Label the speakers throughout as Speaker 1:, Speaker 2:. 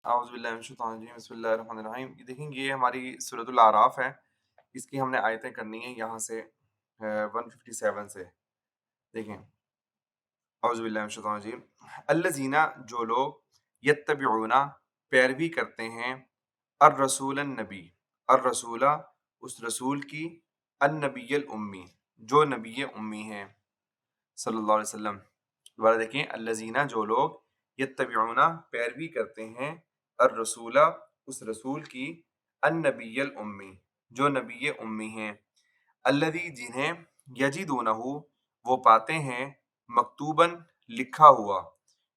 Speaker 1: اعوذ باللہ من الشیطان الرجیم بسم اللہ الرحمن الرحیم۔ یہ دیکھیں یہ ہماری سورۃ الاعراف ہے، اس کی ہم نے آیتیں کرنی ہیں یہاں سے 157 سے۔ دیکھیں اعوذ باللہ من الشیطان الرجیم، الذین جو لوگ یتبعون پیروی کرتے ہیں، الرسول النبی الرسول اس رسول کی، النبی الامی جو نبی امی ہیں صلی اللہ علیہ وسلم۔ دوبارہ دیکھیں، الذین جو لوگ یتبعون پیروی کرتے ہیں، الرسول اس رسول کی، النبی الامی جو نبی امی ہیں، الذی جنہیں یجدونہ وہ پاتے ہیں، مکتوباً لکھا ہوا،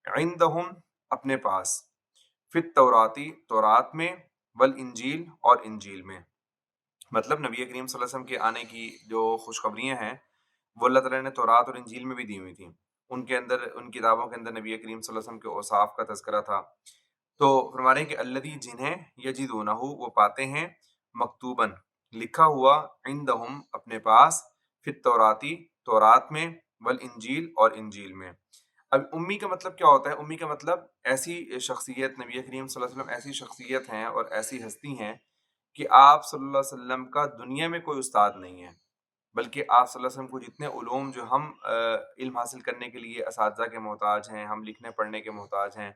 Speaker 1: عندہم اپنے پاس، فی التوراتی تورات میں، والانجیل اور انجیل میں۔ مطلب نبی کریم صلی اللہ علیہ وسلم کے آنے کی جو خوشخبریاں ہیں وہ اللہ تعالیٰ نے تورات اور انجیل میں بھی دی ہوئی تھیں۔ ان کے اندر، ان کتابوں کے اندر نبی کریم صلی اللہ علیہ وسلم کے اوصاف کا تذکرہ تھا۔ تو فرما رہے ہیں کہ الذی جنہیں یجدونہ وہ پاتے ہیں، مکتوباً لکھا ہوا، عندہم اپنے پاس، فی التوراتی تورات میں، والانجیل اور انجیل میں۔ اب امی کا مطلب کیا ہوتا ہے؟ امی کا مطلب ایسی شخصیت، نبی کریم صلی اللہ علیہ وسلم ایسی شخصیت ہیں اور ایسی ہستی ہیں کہ آپ صلی اللہ علیہ وسلم کا دنیا میں کوئی استاد نہیں ہے، بلکہ آپ صلی اللہ علیہ وسلم کو جتنے علوم جو ہم علم حاصل کرنے کے لیے اساتذہ کے محتاج ہیں، ہم لکھنے پڑھنے کے محتاج ہیں،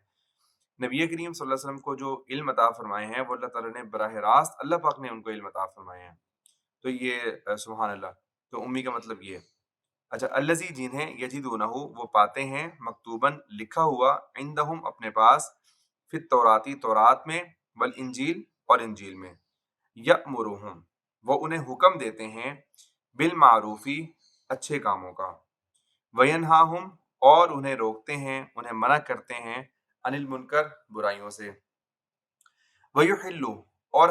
Speaker 1: نبی کریم صلی اللہ علیہ وسلم کو جو علم عطا فرمائے ہیں وہ اللہ تعالیٰ نے براہ راست، اللہ پاک نے ان کو علم عطا فرمائے ہیں۔ تو یہ سبحان اللہ، تو امی کا مطلب یہ۔ اچھا، الذی جنہیں یجدونہ وہ پاتے ہیں، مکتوباً لکھا ہوا، عندہم اپنے پاس، فی التوراتی تورات میں، والانجیل اور انجیل میں، یأمرہم وہ انہیں حکم دیتے ہیں، بالمعروفی اچھے کاموں کا، وینہاہم اور انہیں روکتے ہیں، انہیں منع کرتے ہیں، عن المنکر برائیوں سے، ویحل اور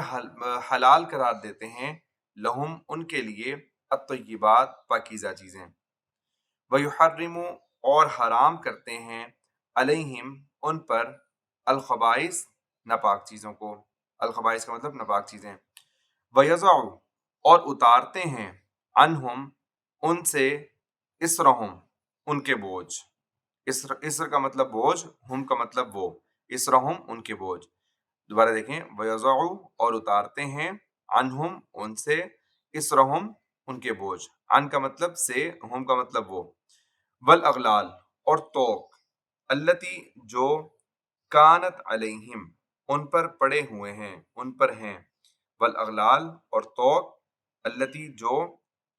Speaker 1: حلال قرار دیتے ہیں، لہم ان کے لیے، الطیبات پاکیزہ چیزیں، ویحرم اور حرام کرتے ہیں، علیہم ان پر، الخبائث ناپاک چیزوں کو، الخبائث کا مطلب ناپاک چیزیں، ویضع اور اتارتے ہیں، عنہم ان سے، اسرہم ان کے بوجھ، اسر کا مطلب بوجھ، ہم کا مطلب وہ، اسرہم ان کے بوجھ۔ دوبارہ دیکھیں، ویضع اور اتارتے ہیں، عنہم ان سے، اسرہم ان کے بوجھ، عن کا مطلب سے، ہم کا مطلب وہ، والاغلال اور توق، التی جو، کانت علیہم ان پر پڑے ہوئے ہیں، ان پر ہیں، والاغلال اور توق، التی جو،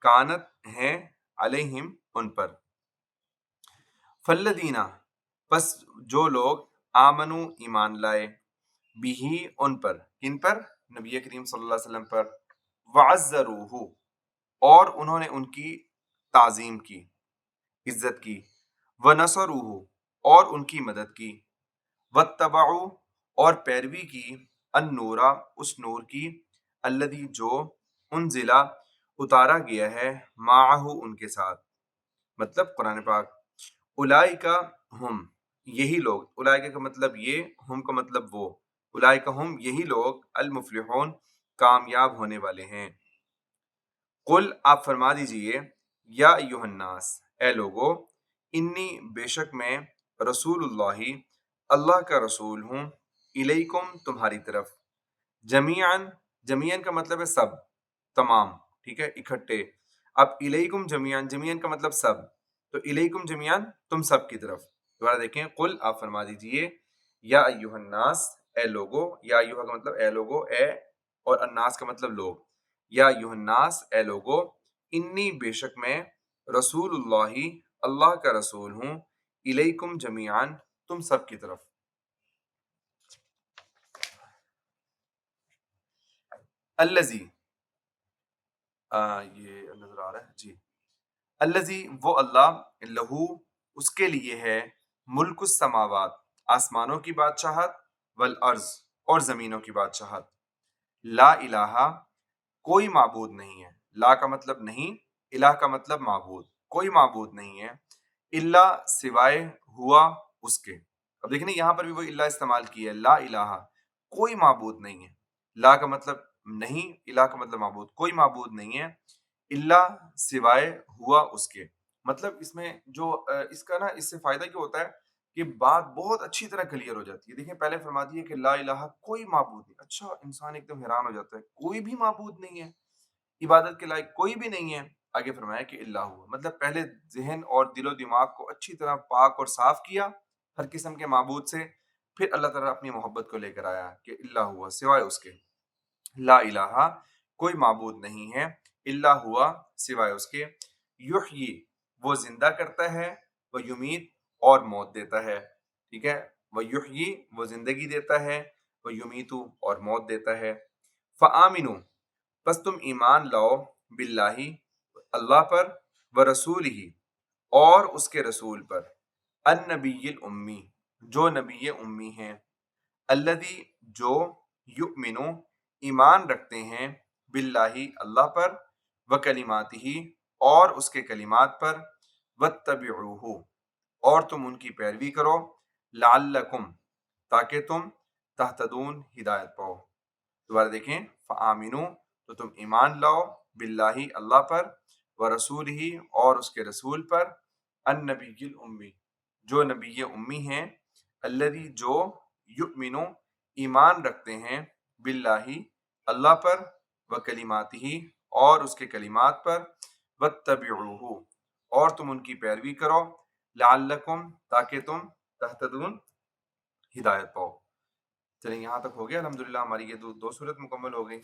Speaker 1: کانت ہیں، علیہم ان پر، فالذین پس جو لوگ، آمنو ایمان لائے، بھی ان پر، کن پر؟ نبی کریم صلی اللہ علیہ وسلم پر، وعزروہ اور انہوں نے ان کی تعظیم کی، عزت کی، ونصروہ اور ان کی مدد کی، واتبعوا اور پیروی کی، النورا اس نور کی، الذی جو، انزلہ اتارا گیا ہے، معہ ان کے ساتھ، مطلب قرآن پاک، اولئک ہم یہی لوگ، اولئک کا مطلب یہ، ہم کا مطلب وہ، اولئک ہم یہی لوگ، المفلحون کامیاب ہونے والے ہیں۔ قل آپ فرما دیجئے، یا ایہا الناس اے لوگو، انی بے شک میں، رسول اللہ اللہ کا رسول ہوں، الیکم تمہاری طرف، جمیعاً جمیعاً کا مطلب ہے سب، تمام، ٹھیک ہے، اکٹھے۔ اب الیکم جمیعاً، جمیعاً کا مطلب سب، تو الیکم جمیعاً تم سب کی طرف۔ دوبارہ دیکھیں، قل آپ فرما دیجئے، یا ایہا الناس اے لوگو، یا ایہا کا مطلب اے لوگو، اے، اور الناس کا مطلب لوگ، یا ایہا الناس اے لوگو، انی بے شک میں، رسول اللہ اللہ کا رسول ہوں، الیکم جمیعاً تم سب کی طرف۔ الذی یہ نظر آ رہا ہے جی، الذی وہ اللہ، لہو اس کے لیے ہے، ملک السماوات آسمانوں کی بادشاہت، والارض اور زمینوں کی بادشاہت، لا الہ کوئی معبود نہیں ہے، لا کا مطلب نہیں، الہ کا مطلب معبود، کوئی معبود نہیں ہے، الا سوائے ہوا اس کے۔ اب دیکھیں یہاں پر بھی وہ الا استعمال کی ہے، لا الہ کوئی معبود نہیں ہے، لا کا مطلب نہیں، الہ کا مطلب معبود، کوئی معبود نہیں ہے، الا سوائے ہوا اس کے۔ مطلب اس میں جو اس کا نا، اس سے فائدہ کیا ہوتا ہے کہ بات بہت اچھی طرح کلیئر ہو جاتی ہے۔ دیکھیں پہلے فرما دیا کہ لا الہ کوئی معبود نہیں، اچھا انسان ایک دم حیران ہو جاتا ہے، کوئی بھی معبود نہیں ہے، عبادت کے لائق کوئی بھی نہیں ہے۔ آگے فرمایا کہ اللہ ہوا، مطلب پہلے ذہن اور دل و دماغ کو اچھی طرح پاک اور صاف کیا ہر قسم کے معبود سے، پھر اللہ تعالیٰ اپنی محبت کو لے کر آیا کہ اللہ ہوا سوائے اس کے، لا الہ کوئی معبود نہیں ہے، اللہ ہوا سوائے اس کے، یحیی وہ زندہ کرتا ہے، وہ یمیت اور موت دیتا ہے، ٹھیک ہے، وہ یحیی وہ زندگی دیتا ہے، وہ یمیتو اور موت دیتا ہے، فآمنو بس تم ایمان لاؤ باللہ اللہ پر، و رسول ہی اور اس کے رسول پر، النبی الامی جو نبی امی ہیں، الذی جو یؤمنو ایمان رکھتے ہیں، باللہ اللہ پر، و کلماتہ اور اس کے کلمات پر، واتبعوہ اور تم ان کی پیروی کرو، لعلکم تاکہ تم تہتدون ہدایت پاؤ۔ دوبارہ دیکھیں، فآمنو تو تم ایمان لاؤ، باللہ اللہ پر، و رسول ہی اور اس کے رسول پر، النبی الامی جو نبی امی ہیں، الذی جو یؤمنو ایمان رکھتے ہیں، باللہ اللہ پر، و کلماتہ اور اس کے کلمات پر، واتبعوہ اور تم ان کی پیروی کرو، لعلکم تاکہ تم تہتدون ہدایت پاؤ۔ چلیں یہاں تک ہو گیا، الحمدللہ ہماری یہ دو صورت مکمل ہو گئی۔